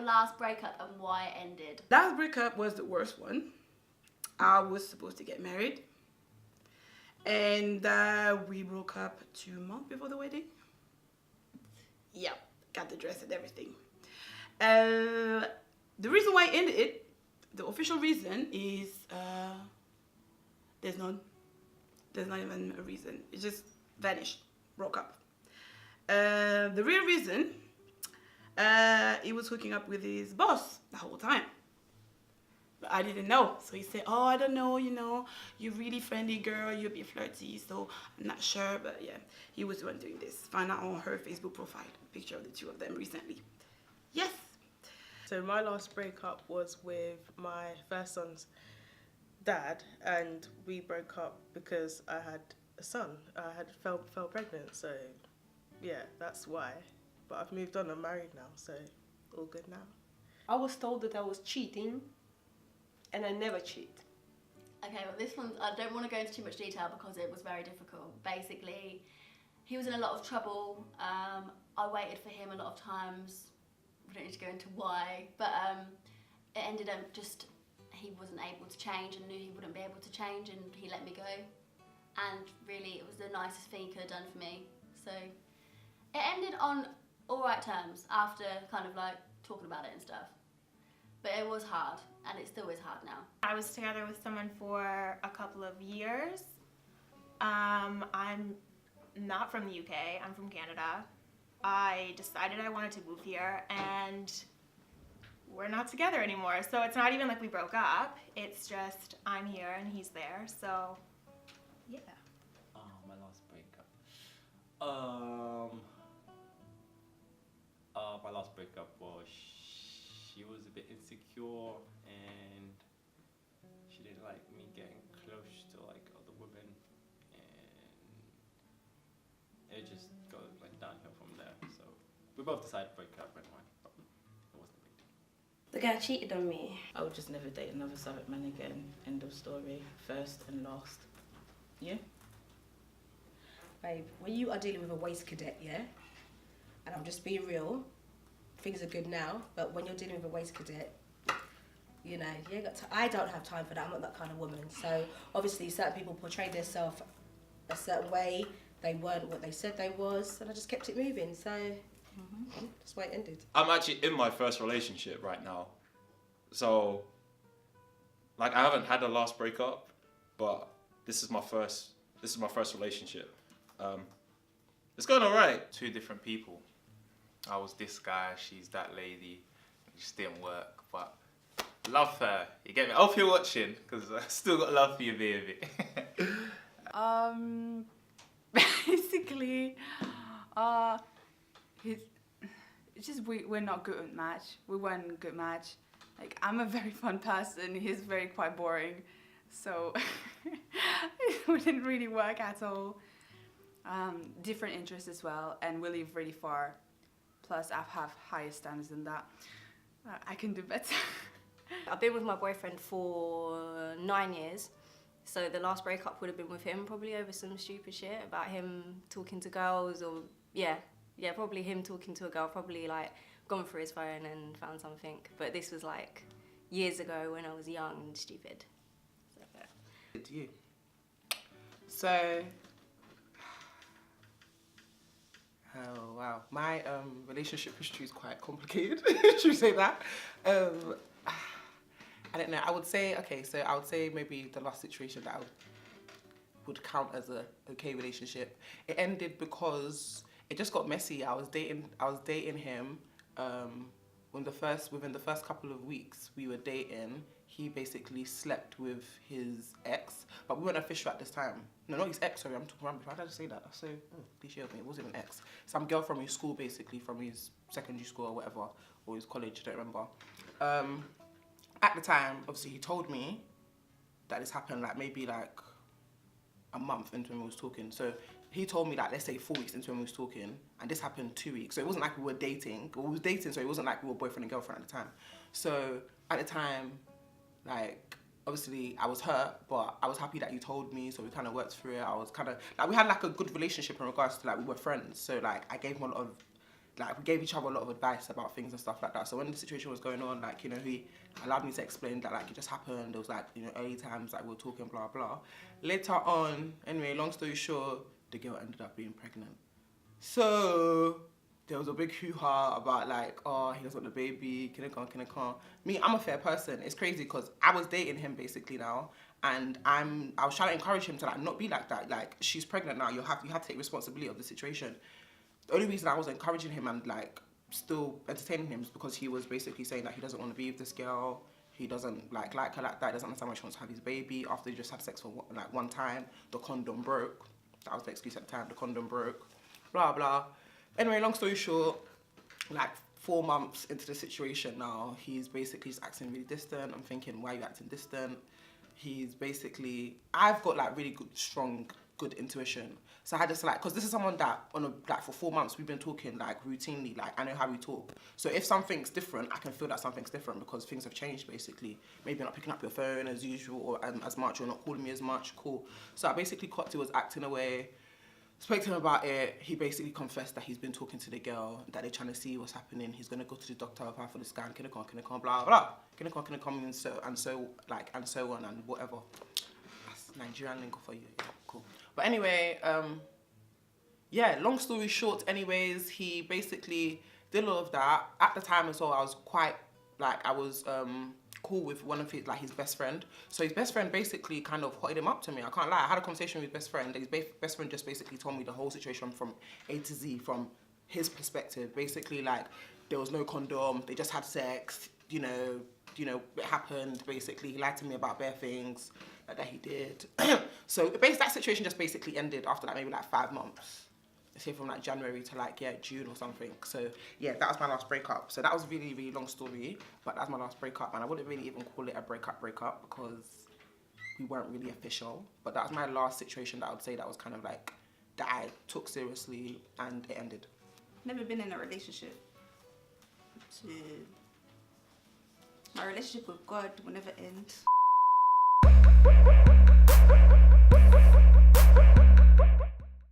last breakup and why it ended? Last breakup was the worst one. I was supposed to get married. And we broke up 2 months before the wedding. Yep, got the dress and everything. The reason why I ended it, the official reason is there's not even a reason. It just vanished, broke up. The real reason, he was hooking up with his boss the whole time. But I didn't know. So he said, oh, I don't know, you're really friendly girl, you're a bit flirty, so I'm not sure. But yeah, he was the one doing this. Found out on her Facebook profile, a picture of the two of them recently. Yes. So my last breakup was with my first son's dad, and we broke up because I had a son. I had fell pregnant, so yeah, that's why. But I've moved on, I'm married now, so all good now. I was told that I was cheating, and I never cheat. Okay, well this one, I don't want to go into too much detail because it was very difficult. Basically, he was in a lot of trouble. I waited for him a lot of times. We don't need to go into why, but it ended up just, he wasn't able to change and knew he wouldn't be able to change, and he let me go. And really, it was the nicest thing he could have done for me. So it ended on all right terms after kind of like talking about it and stuff. But it was hard, and it still is hard now. I was together with someone for a couple of years. I'm not from the UK, I'm from Canada. I decided I wanted to move here, and we're not together anymore. So it's not even like we broke up, it's just I'm here and he's there, so yeah. My last breakup. My last breakup was, she was a bit insecure and she didn't like me getting close to like other women, and it just got like downhill from there. So we both decided to break up anyway, but it wasn't a big deal. The guy cheated on me. I would just never date another Southwark man again. End of story. First and last. Yeah? Babe, when you are dealing with a waste cadet, yeah? And I'm just being real, things are good now, but when you're dealing with a waste cadet, you ain't got I don't have time for that. I'm not that kind of woman. So obviously certain people portray themselves a certain way. They weren't what they said they was, and I just kept it moving. So that's why it ended. I'm actually in my first relationship right now. So, like, I haven't had a last breakup, but this is my first relationship. It's going alright. 2 different people. I was this guy, she's that lady. It just didn't work, but love her. You get me? I hope you're watching, because I still got love for you, baby. Basically, it's just we're not good at match. We weren't a good match. Like, I'm a very fun person. He's very quite boring, so it didn't really work at all. Different interests as well, and we live really far. Plus, I have higher standards than that. I can do better. I've been with my boyfriend for 9 years. So the last breakup would have been with him, probably over some stupid shit about him talking to girls, or yeah, probably him talking to a girl, probably like gone through his phone and found something. But this was like years ago when I was young and stupid. So, yeah. Good to you. So, oh wow, my relationship history is quite complicated. Should we say that? I don't know. I would say maybe the last situation that I would count as a okay relationship. It ended because it just got messy. I was dating him. Within the first couple of weeks we were dating, he basically slept with his ex, but we weren't official at this time. No, not his ex. Sorry, I'm talking rubbish. Why did I just say that? That's so cliche of me. It wasn't an ex. Some girl from his school, basically, from his secondary school or whatever, or his college. I don't remember. At the time, obviously, he told me that this happened like maybe like a month into when we was talking. So he told me like, let's say 4 weeks into when we was talking, and this happened 2 weeks. So it wasn't like we were dating. We was dating, so it wasn't like we were boyfriend and girlfriend at the time. So at the time, like, obviously I was hurt, but I was happy that you told me, so we kind of worked through it. I was kind of like, we had like a good relationship in regards to like we were friends. So like I gave him a lot of like we gave each other a lot of advice about things and stuff like that. So when the situation was going on, like, you know, he allowed me to explain that, like, it just happened. There was, like, you know, early times, like, we were talking, blah, blah. Later on, anyway, long story short, the girl ended up being pregnant. So there was a big hoo-ha about, like, oh, he doesn't want the baby, can it come. Me, I'm a fair person. It's crazy because I was dating him basically now, and I was trying to encourage him to, like, not be like that. Like, she's pregnant now, you have to take responsibility of the situation. The only reason I was encouraging him and, like, still entertaining him is because he was basically saying that he doesn't want to be with this girl, he doesn't like her like that, doesn't understand why she wants to have his baby. After he just had sex for like one time, the condom broke. That was the excuse at the time, the condom broke, blah, blah. Anyway, long story short, like 4 months into the situation now, he's basically just acting really distant. I'm thinking, why are you acting distant? He's basically, I've got like really good, strong, good intuition. So I just like, because this is someone that like for 4 months we've been talking like routinely, like I know how we talk. So if something's different, I can feel that something's different because things have changed basically. Maybe you're not picking up your phone as usual or as much, or not calling me as much, cool. So I basically caught he was acting away. Spoke to him about it. He basically confessed that he's been talking to the girl, that they're trying to see what's happening. He's gonna go to the doctor, apply for the scan, can it come, blah blah, can it come, and so on and whatever. That's Nigerian lingo for you. Yeah, cool. But anyway, yeah. Long story short, anyways, he basically did all of that. At the time as well, I was quite like cool with one of his best friend. So his best friend basically kind of hotted him up to me. I can't lie. I had a conversation with his best friend. His best friend just basically told me the whole situation from A to Z from his perspective. Basically, like, there was no condom. They just had sex. You know, it happened. Basically, he lied to me about bare things that he did. So that situation just basically ended after like maybe like 5 months. Say from like January to like June or something. So yeah, that was my last breakup. So that was a really, really long story, but that's my last breakup, and I wouldn't really even call it a breakup because we weren't really official. But that was my last situation that I would say that was kind of like that I took seriously, and it ended. Never been in a relationship. My relationship with God will never end.